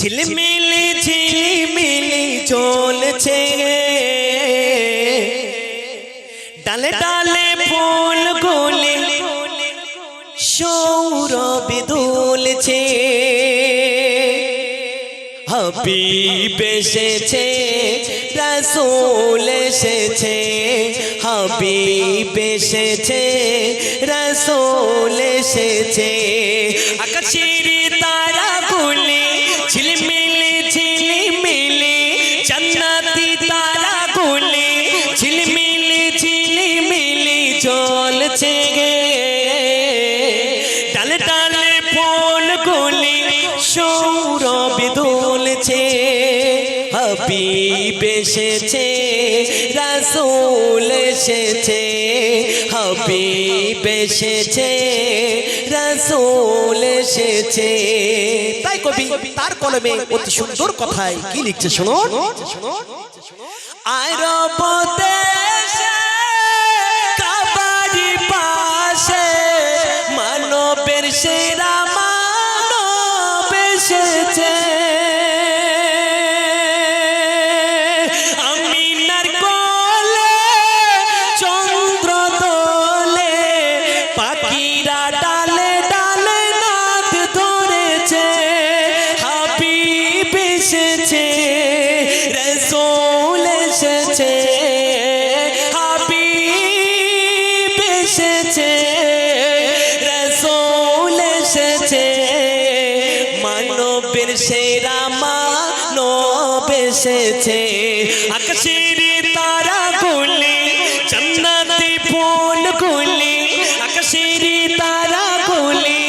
ঝিলমিলি ঝিলমিলি চলছে ডালে ডালে ফুলগুলি সৌরভ দুলছে হাবিব এসেছে রাসূল এসেছে হাবিব এসেছে রাসূল এসেছে আকাশের তারাগুলি ঝিলমিলি ঝিলমিলি জান্নাতি তারাগুলি ঝিলমিলি ঝিলমিলি জ্বলছে ডালে ডালে ফুলগুলি সৌরভ দুলছে হাবিব এসেছে রাসূল এসেছে হাবিব এসেছে রাসূল এসেছে। তাই কবি তার কলমে অতি সুন্দর কথায় কি লিখছে শুনুন। আরব দেশে কাবারি পাশে মানবের সেরা মানব এসেছে আমিনার কোলে চন্দ্র দোলে পাখিরা ডালে ডালে নাদ ধরেছে হাবিব এসেছে রাসূল এসেছে হাবিব এসেছে রাসূল এসেছে মানবের সেরা মানব এসেছে আকাশের তারাগুলি জান্নাতি ফুলগুলি আকাশের তারাগুলি।